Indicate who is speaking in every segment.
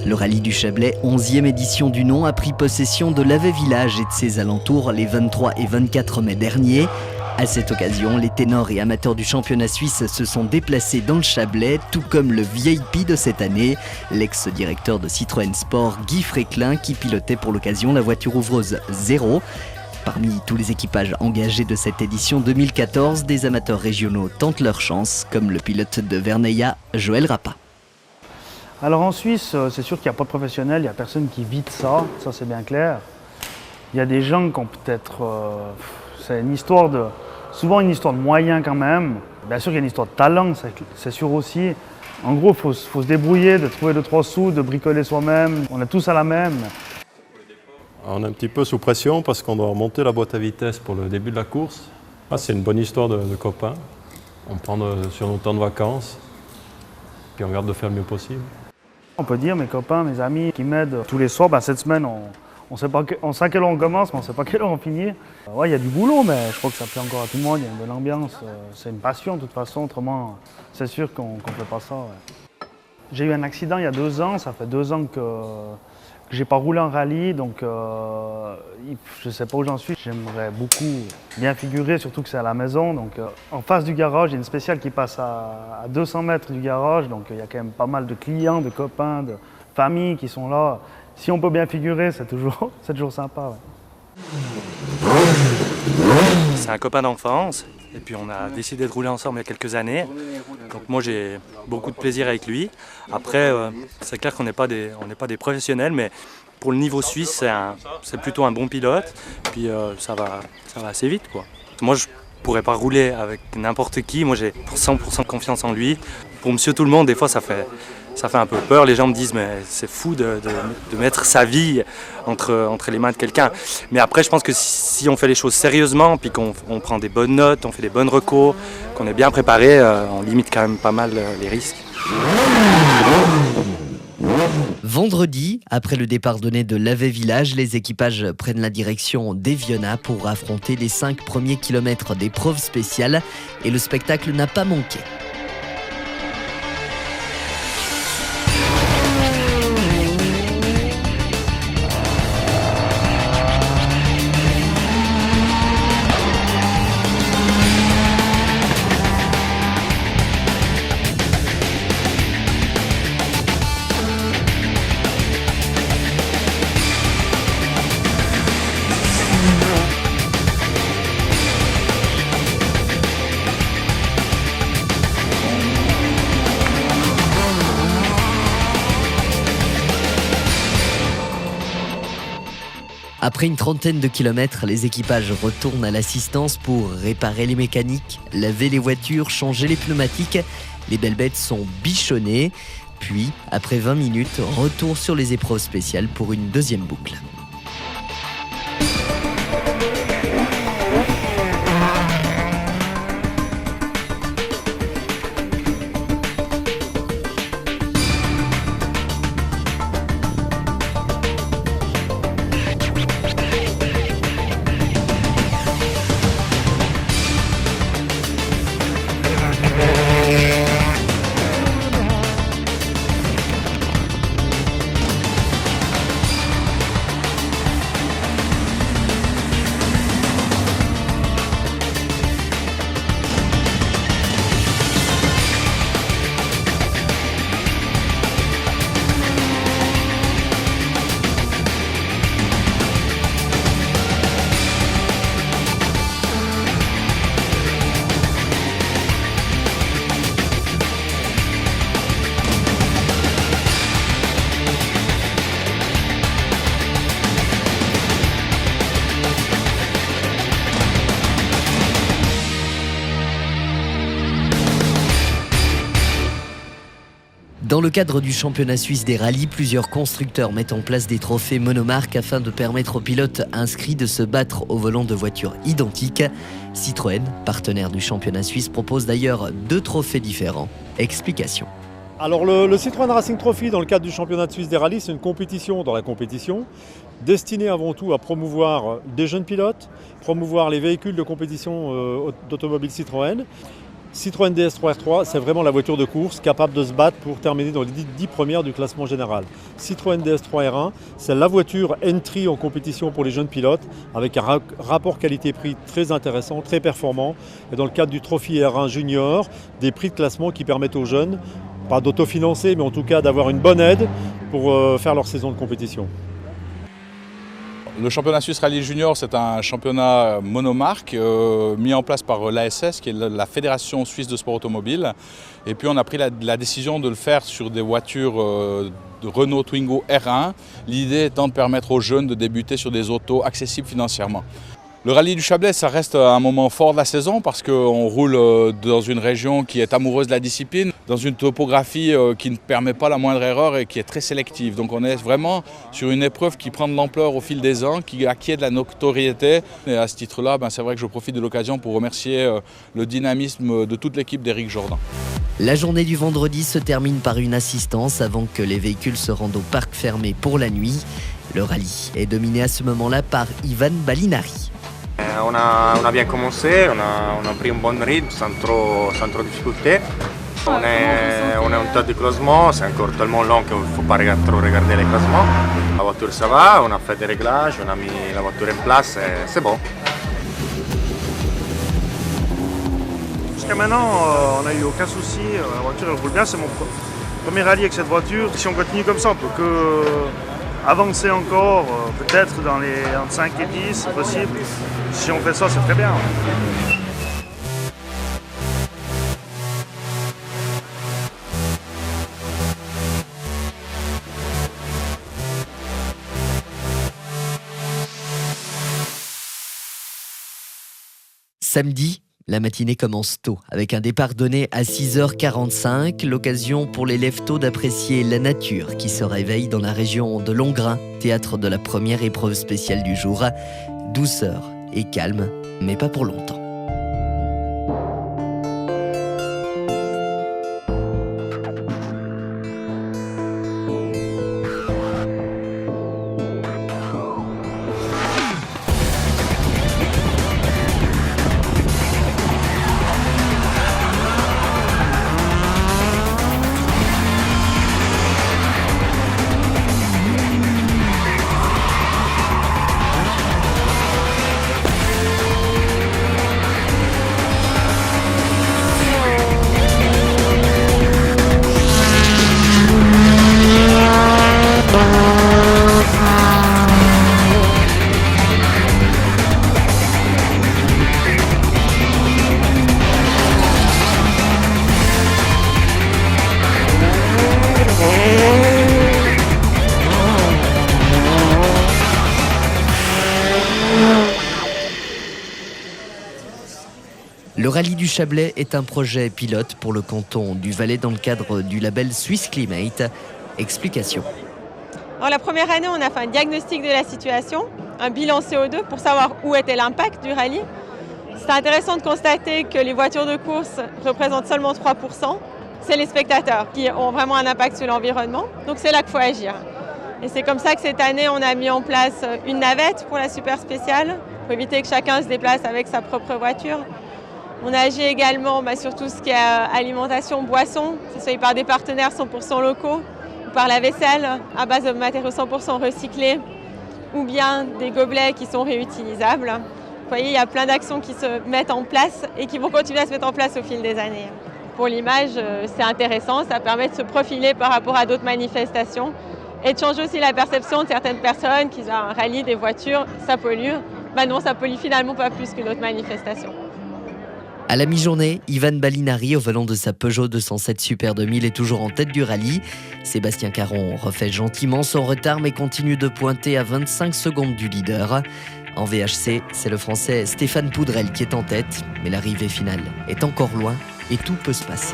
Speaker 1: Le rallye du Chablais, 11e édition du nom, a pris possession de Lavey-Village et de ses alentours les 23 et 24 mai dernier. À cette occasion, les ténors et amateurs du championnat suisse se sont déplacés dans le Chablais, tout comme le VIP de cette année, l'ex-directeur de Citroën Sport Guy Fréclin, qui pilotait pour l'occasion la voiture ouvreuse 0. Parmi tous les équipages engagés de cette édition 2014, des amateurs régionaux tentent leur chance, comme le pilote de Verneilla, Joël Rappa.
Speaker 2: Alors en Suisse, c'est sûr qu'il n'y a pas de professionnels, il n'y a personne qui vit de ça c'est bien clair. Il y a des gens qui ont peut-être... c'est une histoire de... souvent une histoire de moyens quand même. Bien sûr qu'il y a une histoire de talent, c'est sûr aussi. En gros, il faut se débrouiller, de trouver 2-3 sous, de bricoler soi-même. On est tous à la même.
Speaker 3: On est un petit peu sous pression parce qu'on doit remonter la boîte à vitesse pour le début de la course. C'est une bonne histoire de copains. On prend sur nos temps de vacances, puis on regarde de faire le mieux possible.
Speaker 2: On peut dire mes copains, mes amis qui m'aident tous les soirs. Cette semaine, on sait à quelle heure on commence, mais on ne sait pas à quelle heure on finit. Ouais, il y a du boulot, mais je crois que ça plaît encore à tout le monde. Il y a une bonne ambiance. C'est une passion de toute façon. Autrement, c'est sûr qu'on ne fait pas ça. Ouais. J'ai eu un accident il y a 2 ans. Ça fait 2 ans que je n'ai pas roulé en rallye. Donc, je ne sais pas où j'en suis. J'aimerais beaucoup bien figurer, surtout que c'est à la maison. Donc, en face du garage, il y a une spéciale qui passe à 200 mètres du garage. Donc, il y a quand même pas mal de clients, de copains, de familles qui sont là. Si on peut bien figurer, c'est toujours sympa. Ouais.
Speaker 4: C'est un copain d'enfance et puis on a décidé de rouler ensemble il y a quelques années. Donc moi j'ai beaucoup de plaisir avec lui. Après c'est clair qu'on n'est pas des professionnels, mais pour le niveau suisse c'est plutôt un bon pilote. Puis ça va assez vite quoi. Moi je pourrais pas rouler avec n'importe qui. Moi j'ai 100% confiance en lui. Pour Monsieur Tout le Monde, des fois ça fait un peu peur, les gens me disent mais c'est fou de mettre sa vie entre les mains de quelqu'un. Mais après je pense que si on fait les choses sérieusement, puis qu'on prend des bonnes notes, on fait des bonnes recos, qu'on est bien préparé, on limite quand même pas mal les risques.
Speaker 1: Vendredi, après le départ donné de Lavey-Village, les équipages prennent la direction d'Eviona pour affronter les 5 premiers kilomètres d'épreuves spéciales et le spectacle n'a pas manqué. Après une trentaine de kilomètres, les équipages retournent à l'assistance pour réparer les mécaniques, laver les voitures, changer les pneumatiques. Les belles bêtes sont bichonnées. Puis, après 20 minutes, retour sur les épreuves spéciales pour une deuxième boucle. Dans le cadre du championnat suisse des rallyes, plusieurs constructeurs mettent en place des trophées monomarques afin de permettre aux pilotes inscrits de se battre au volant de voitures identiques. Citroën, partenaire du championnat suisse, propose d'ailleurs 2 trophées différents. Explication.
Speaker 5: Alors le Citroën Racing Trophy dans le cadre du championnat suisse des rallyes, c'est une compétition dans la compétition destinée avant tout à promouvoir des jeunes pilotes, promouvoir les véhicules de compétition d'automobile Citroën Citroën DS3 R3, c'est vraiment la voiture de course capable de se battre pour terminer dans les 10 premières du classement général. Citroën DS3 R1, c'est la voiture entry en compétition pour les jeunes pilotes avec un rapport qualité-prix très intéressant, très performant. Et dans le cadre du Trophy R1 Junior, des prix de classement qui permettent aux jeunes, pas d'autofinancer, mais en tout cas d'avoir une bonne aide pour faire leur saison de compétition.
Speaker 6: Le championnat suisse rallye junior, c'est un championnat monomarque mis en place par l'ASS, qui est la Fédération suisse de sport automobile. Et puis on a pris la décision de le faire sur des voitures de Renault Twingo R1. L'idée étant de permettre aux jeunes de débuter sur des autos accessibles financièrement. Le rallye du Chablais, ça reste un moment fort de la saison parce qu'on roule dans une région qui est amoureuse de la discipline, dans une topographie qui ne permet pas la moindre erreur et qui est très sélective. Donc on est vraiment sur une épreuve qui prend de l'ampleur au fil des ans, qui acquiert de la notoriété. Et à ce titre-là, c'est vrai que je profite de l'occasion pour remercier le dynamisme de toute l'équipe d'Éric Jourdan.
Speaker 1: La journée du vendredi se termine par une assistance avant que les véhicules se rendent au parc fermé pour la nuit. Le rallye est dominé à ce moment-là par Ivan Balinari.
Speaker 7: On a bien commencé, on a pris un bon rythme sans trop difficulté. On est en tête du classement, c'est encore tellement long qu'il ne faut pas trop regarder les classements. La voiture ça va, on a fait des réglages, on a mis la voiture en place et c'est bon.
Speaker 2: Jusqu'à maintenant, on n'a eu aucun souci, la voiture elle roule bien, c'est mon premier rallye avec cette voiture. Si on continue comme ça, on peut que avancer encore, peut-être dans les entre 5 et 10, c'est possible. Si on fait ça, c'est très bien.
Speaker 1: Samedi, la matinée commence tôt, avec un départ donné à 6h45, l'occasion pour les lève-tôt d'apprécier la nature qui se réveille dans la région de Longrain, théâtre de la première épreuve spéciale du jour. Douceur et calme, mais pas pour longtemps. Le rallye du Chablais est un projet pilote pour le canton du Valais dans le cadre du label Swiss Climate. Explication.
Speaker 8: Alors, la première année, on a fait un diagnostic de la situation, un bilan CO2 pour savoir où était l'impact du rallye. C'est intéressant de constater que les voitures de course représentent seulement 3%. C'est les spectateurs qui ont vraiment un impact sur l'environnement. Donc c'est là qu'il faut agir. Et c'est comme ça que cette année, on a mis en place une navette pour la super spéciale, pour éviter que chacun se déplace avec sa propre voiture. On agit également sur tout ce qui est alimentation, boisson, que ce soit par des partenaires 100% locaux, ou par la vaisselle à base de matériaux 100% recyclés, ou bien des gobelets qui sont réutilisables. Vous voyez, il y a plein d'actions qui se mettent en place et qui vont continuer à se mettre en place au fil des années. Pour l'image, c'est intéressant, ça permet de se profiler par rapport à d'autres manifestations et de changer aussi la perception de certaines personnes qui ont un rallye des voitures, ça pollue. Non, ça pollue finalement pas plus qu'une autre manifestation.
Speaker 1: À la mi-journée, Ivan Balinari, au volant de sa Peugeot 207 Super 2000, est toujours en tête du rallye. Sébastien Caron refait gentiment son retard mais continue de pointer à 25 secondes du leader. En VHC, c'est le Français Stéphane Poudrel qui est en tête, mais l'arrivée finale est encore loin et tout peut se passer.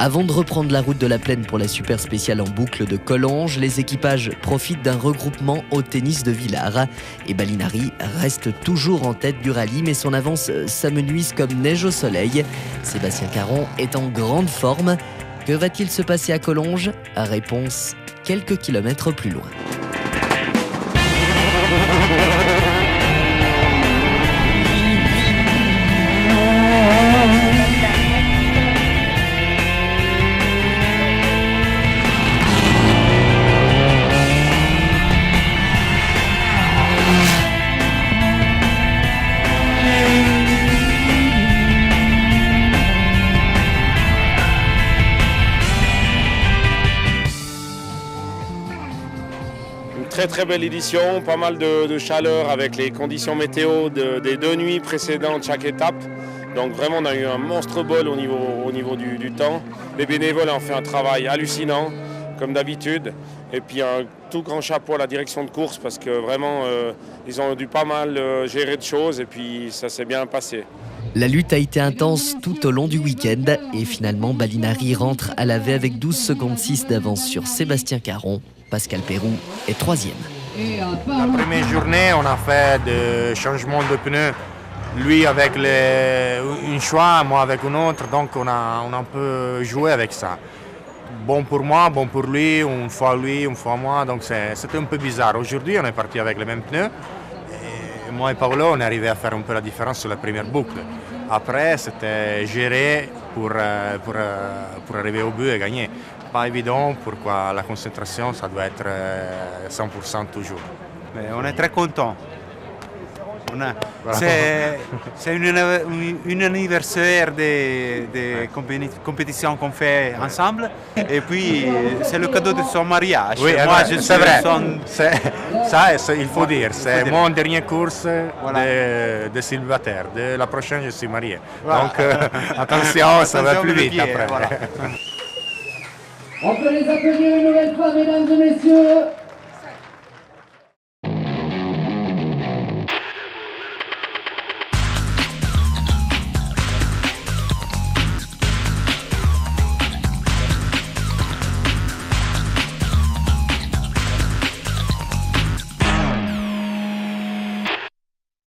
Speaker 1: Avant de reprendre la route de la Plaine pour la super spéciale en boucle de Collonges, les équipages profitent d'un regroupement au tennis de Villars. Et Balinari reste toujours en tête du rallye, mais son avance s'amenuise comme neige au soleil. Sébastien Caron est en grande forme. Que va-t-il se passer à Collonges? Réponse quelques kilomètres plus loin.
Speaker 9: Très belle édition, pas mal de chaleur avec les conditions météo des 2 nuits précédentes chaque étape. Donc vraiment on a eu un monstre bol au niveau du temps. Les bénévoles ont fait un travail hallucinant comme d'habitude. Et puis un tout grand chapeau à la direction de course parce que vraiment ils ont dû pas mal gérer de choses et puis ça s'est bien passé.
Speaker 1: La lutte a été intense tout au long du week-end et finalement Balinari rentre à la V avec 12 secondes 6 d'avance sur Sébastien Caron. Pascal Pérou est 3e.
Speaker 7: La première journée, on a fait des changements de pneus. Lui avec un choix, moi avec un autre, donc on a un peu joué avec ça. Bon pour moi, bon pour lui, une fois moi, donc c'était un peu bizarre. Aujourd'hui, on est parti avec les mêmes pneus. Et moi et Paolo, on est arrivé à faire un peu la différence sur la première boucle. Après, c'était géré pour arriver au but et gagner. Pas évident, pourquoi la concentration, ça doit être 100% toujours.
Speaker 10: Mais on est très content. C'est un anniversaire de compétition qu'on fait ensemble. Et puis, c'est le cadeau de son mariage.
Speaker 7: Oui, moi, c'est vrai. Il faut dire. C'est mon dernière course de célibataire. De la prochaine, je suis marié. Voilà. Donc, attention, ça va plus vite après.
Speaker 11: Voilà. On peut les applaudir une nouvelle fois, mesdames et messieurs.